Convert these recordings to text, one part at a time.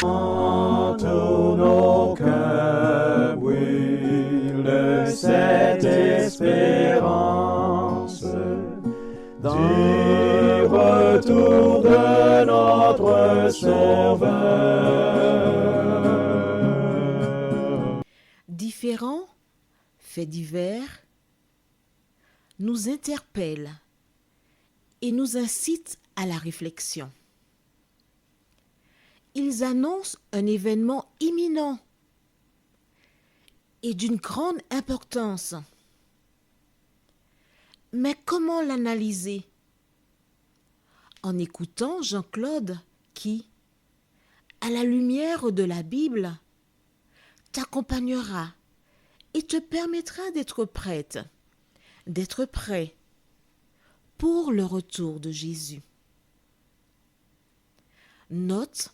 Tous nos cœurs brûlent de cette espérance du retour de notre Sauveur. Différents faits divers nous interpellent et nous incitent à la réflexion. Ils annoncent un événement imminent et d'une grande importance. Mais comment l'analyser? En écoutant Jean-Claude qui, à la lumière de la Bible, t'accompagnera et te permettra d'être prête, d'être prêt pour le retour de Jésus. Note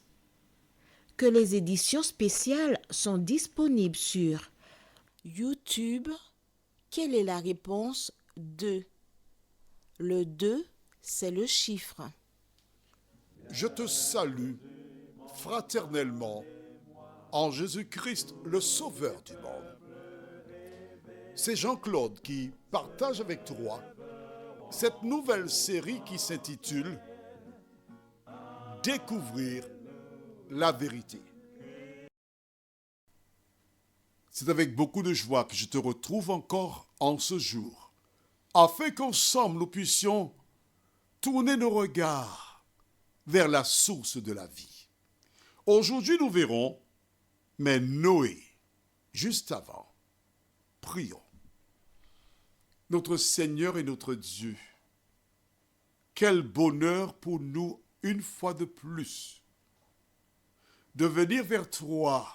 que les éditions spéciales sont disponibles sur YouTube. Quelle est la réponse 2? Le 2, c'est le chiffre. Je te salue fraternellement en Jésus-Christ, le Sauveur du monde. C'est Jean-Claude qui partage avec toi cette nouvelle série qui s'intitule « Découvrir la vérité ». C'est avec beaucoup de joie que je te retrouve encore en ce jour, afin qu'ensemble nous puissions tourner nos regards vers la source de la vie. Aujourd'hui, nous verrons, mais Noé, juste avant, prions. Notre Seigneur et notre Dieu, quel bonheur pour nous, une fois de plus, de venir vers toi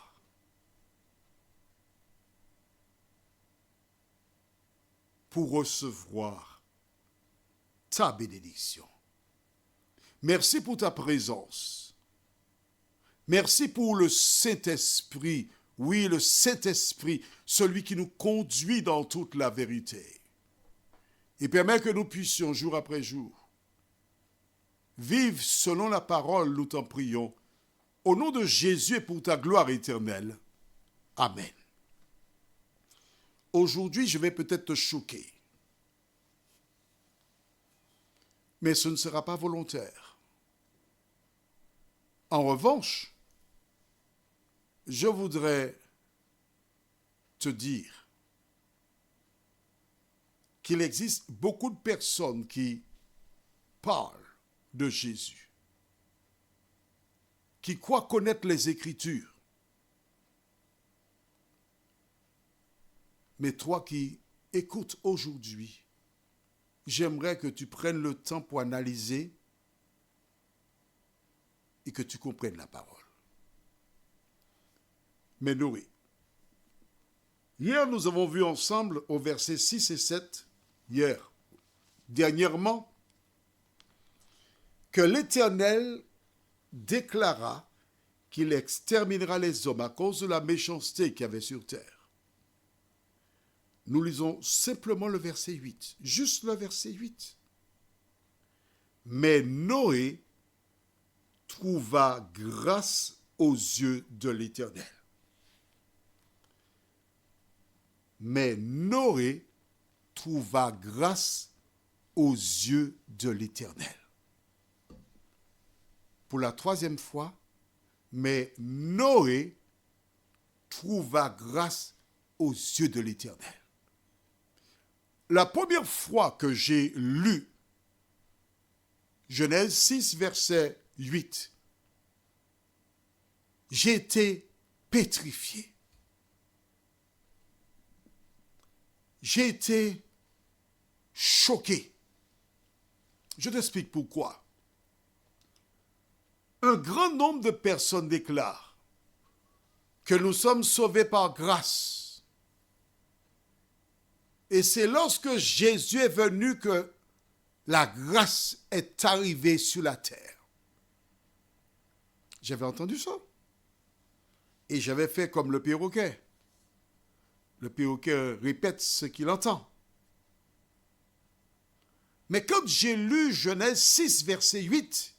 pour recevoir ta bénédiction. Merci pour ta présence. Merci pour le Saint-Esprit. Oui, le Saint-Esprit, celui qui nous conduit dans toute la vérité. Et permet que nous puissions, jour après jour, vivre selon la parole, nous t'en prions, au nom de Jésus et pour ta gloire éternelle. Amen. Aujourd'hui, je vais peut-être te choquer. Mais ce ne sera pas volontaire. En revanche, je voudrais te dire qu'il existe beaucoup de personnes qui parlent de Jésus, qui croient connaître les Écritures. Mais toi qui écoutes aujourd'hui, j'aimerais que tu prennes le temps pour analyser et que tu comprennes la parole. Mais Noé, hier nous avons vu ensemble au verset 6 et 7, dernièrement, que l'Éternel déclara qu'il exterminera les hommes à cause de la méchanceté qu'il y avait sur terre. Nous lisons simplement le verset 8, juste le verset 8. Mais Noé trouva grâce aux yeux de l'Éternel. Mais Noé trouva grâce aux yeux de l'Éternel. Pour la troisième fois, mais Noé trouva grâce aux yeux de l'Éternel. La première fois que j'ai lu Genèse 6, verset 8, j'ai été pétrifié. J'ai été choqué. Je t'explique pourquoi. Un grand nombre de personnes déclarent que nous sommes sauvés par grâce. Et c'est lorsque Jésus est venu que la grâce est arrivée sur la terre. J'avais entendu ça. Et j'avais fait comme le perroquet. Le perroquet répète ce qu'il entend. Mais quand j'ai lu Genèse 6, verset 8,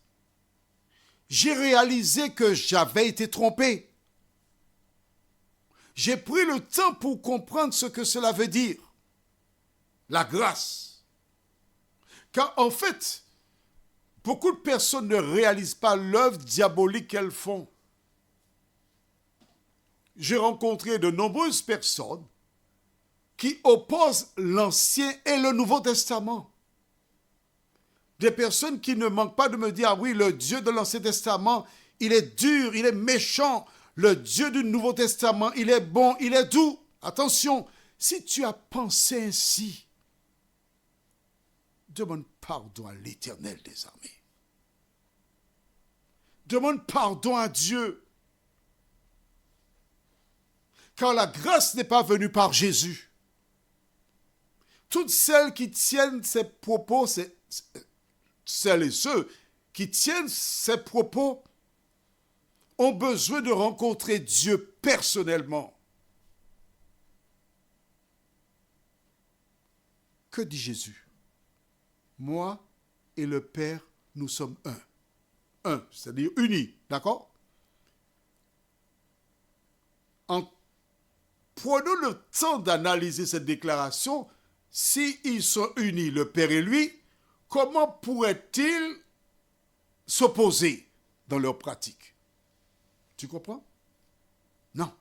j'ai réalisé que j'avais été trompé. J'ai pris le temps pour comprendre ce que cela veut dire. La grâce. Car en fait, beaucoup de personnes ne réalisent pas l'œuvre diabolique qu'elles font. J'ai rencontré de nombreuses personnes qui opposent l'Ancien et le Nouveau Testament. Des personnes qui ne manquent pas de me dire, ah oui, le Dieu de l'Ancien Testament, il est dur, il est méchant. Le Dieu du Nouveau Testament, il est bon, il est doux. Attention, si tu as pensé ainsi, demande pardon à l'Éternel des armées. Demande pardon à Dieu. Car la grâce n'est pas venue par Jésus. Toutes celles qui tiennent ces propos, celles et ceux qui tiennent ces propos ont besoin de rencontrer Dieu personnellement. Que dit Jésus? Moi et le Père, nous sommes un. Un, c'est-à-dire unis, d'accord? En prenant le temps d'analyser cette déclaration, s'ils sont unis, le Père et lui, comment pourraient-ils s'opposer dans leur pratique? Tu comprends? Non.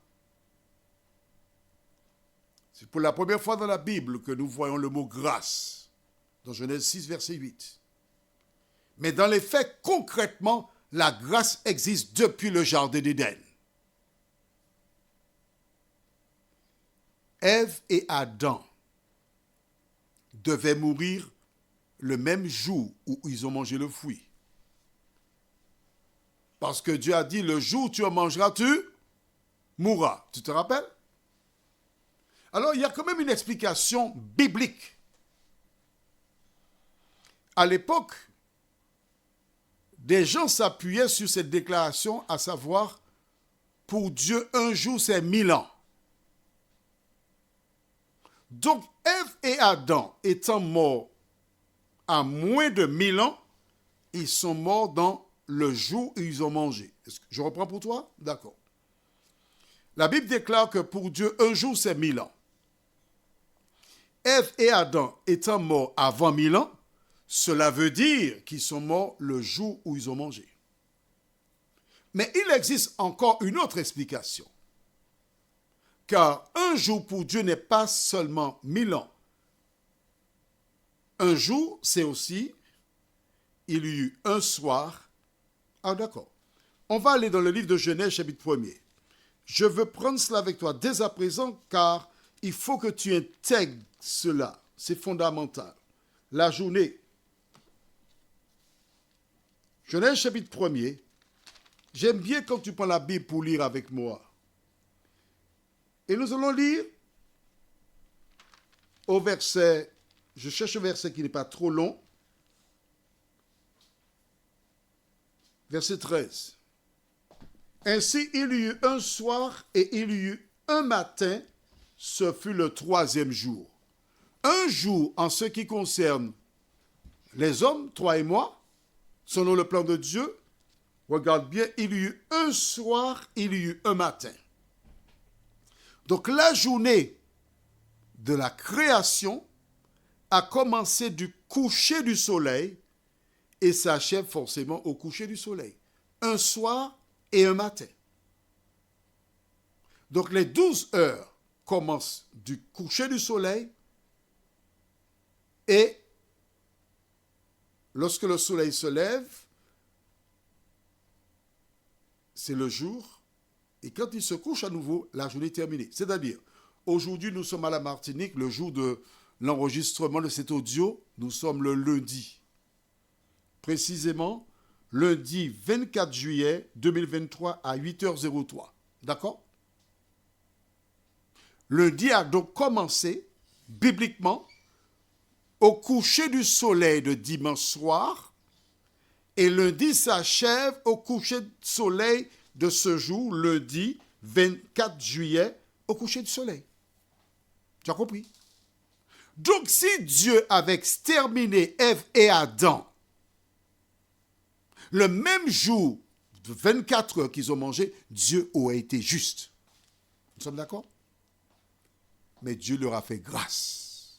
C'est pour la première fois dans la Bible que nous voyons le mot grâce, dans Genèse 6, verset 8. Mais dans les faits, concrètement, la grâce existe depuis le jardin d'Éden. Ève et Adam devaient mourir le même jour où ils ont mangé le fruit. Parce que Dieu a dit, le jour où tu en mangeras, tu mourras. Tu te rappelles? Alors, il y a quand même une explication biblique. À l'époque, des gens s'appuyaient sur cette déclaration, à savoir, pour Dieu, un jour, c'est 1000 ans. Donc, Ève et Adam étant morts à moins de 1000 ans, ils sont morts dans le jour où ils ont mangé. Je reprends pour toi? D'accord. La Bible déclare que pour Dieu, un jour, c'est 1000 ans. Ève et Adam étant morts avant 1000 ans, cela veut dire qu'ils sont morts le jour où ils ont mangé. Mais il existe encore une autre explication. Car un jour pour Dieu n'est pas seulement 1000 ans. Un jour, c'est aussi, il y eut un soir. Ah d'accord. On va aller dans le livre de Genèse, chapitre 1er. Je veux prendre cela avec toi dès à présent, car il faut que tu intègres cela. C'est fondamental. La journée. Genèse, chapitre 1er. J'aime bien quand tu prends la Bible pour lire avec moi. Et nous allons lire au verset, je cherche un verset qui n'est pas trop long, verset 13. Ainsi, il y eut un soir et il y eut un matin, ce fut le 3e jour. Un jour en ce qui concerne les hommes, toi et moi, selon le plan de Dieu, regarde bien, il y eut un soir, il y eut un matin. Donc la journée de la création a commencé du coucher du soleil et s'achève forcément au coucher du soleil. Un soir et un matin. Donc les 12 heures commencent du coucher du soleil et lorsque le soleil se lève, c'est le jour. Et quand il se couche à nouveau, la journée est terminée. C'est-à-dire, aujourd'hui, nous sommes à la Martinique, le jour de l'enregistrement de cet audio, nous sommes le lundi. Précisément, lundi 24 juillet 2023 à 8h03. D'accord? Lundi a donc commencé, bibliquement, au coucher du soleil de dimanche soir, et lundi s'achève au coucher du soleil de ce jour, lundi 24 juillet, au coucher du soleil. Tu as compris? Donc, si Dieu avait exterminé Ève et Adam le même jour de 24 heures qu'ils ont mangé, Dieu aurait été juste. Nous sommes d'accord? Mais Dieu leur a fait grâce.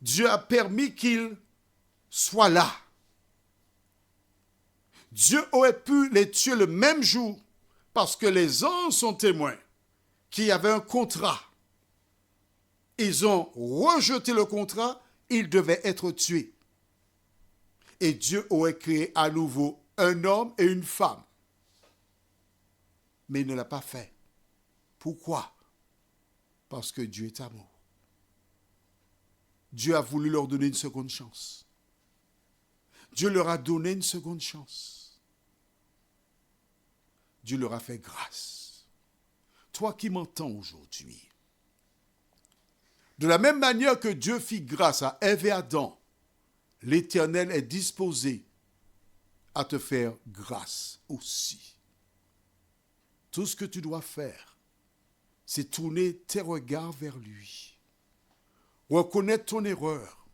Dieu a permis qu'ils soient là. Dieu aurait pu les tuer le même jour parce que les anges sont témoins qu'il y avait un contrat. Ils ont rejeté le contrat, ils devaient être tués. Et Dieu aurait créé à nouveau un homme et une femme. Mais il ne l'a pas fait. Pourquoi? Parce que Dieu est amour. Dieu a voulu leur donner une seconde chance. Dieu leur a donné une seconde chance. Dieu leur a fait grâce. Toi qui m'entends aujourd'hui, de la même manière que Dieu fit grâce à Ève et Adam, l'Éternel est disposé à te faire grâce aussi. Tout ce que tu dois faire, c'est tourner tes regards vers lui, reconnaître ton erreur,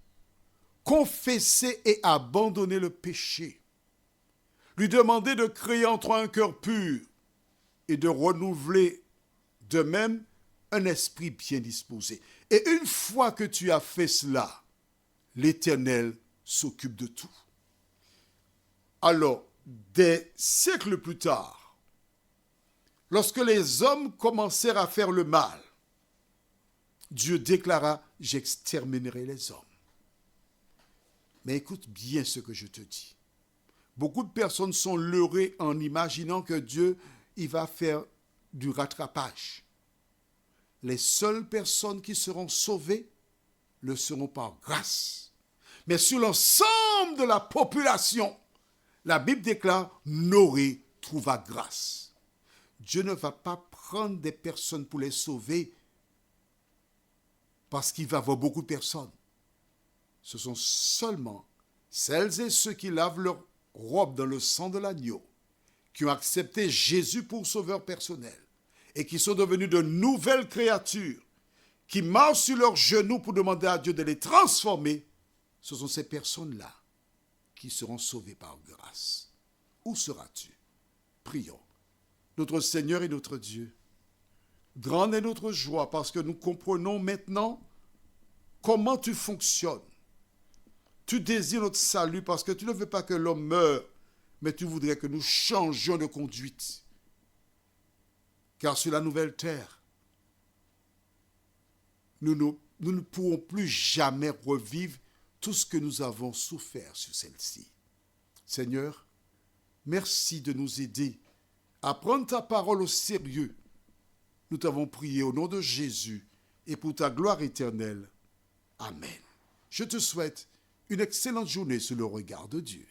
confesser et abandonner le péché, lui demander de créer en toi un cœur pur et de renouveler de même un esprit bien disposé. Et une fois que tu as fait cela, l'Éternel s'occupe de tout. Alors, des siècles plus tard, lorsque les hommes commencèrent à faire le mal, Dieu déclara, j'exterminerai les hommes. Mais écoute bien ce que je te dis. Beaucoup de personnes sont leurrées en imaginant que Dieu, il va faire du rattrapage. Les seules personnes qui seront sauvées le seront par grâce. Mais sur l'ensemble de la population, la Bible déclare, Noé trouva grâce. Dieu ne va pas prendre des personnes pour les sauver parce qu'il va avoir beaucoup de personnes. Ce sont seulement celles et ceux qui lavent leur robe dans le sang de l'agneau, qui ont accepté Jésus pour sauveur personnel et qui sont devenus de nouvelles créatures, qui marchent sur leurs genoux pour demander à Dieu de les transformer. Ce sont ces personnes-là qui seront sauvées par grâce. Où seras-tu? Prions. Notre Seigneur et notre Dieu, grande est notre joie parce que nous comprenons maintenant comment tu fonctionnes. Tu désires notre salut parce que tu ne veux pas que l'homme meure, mais tu voudrais que nous changions de conduite. Car sur la nouvelle terre, nous ne pourrons plus jamais revivre tout ce que nous avons souffert sur celle-ci. Seigneur, merci de nous aider à prendre ta parole au sérieux. Nous t'avons prié au nom de Jésus et pour ta gloire éternelle. Amen. Je te souhaite une excellente journée sous le regard de Dieu.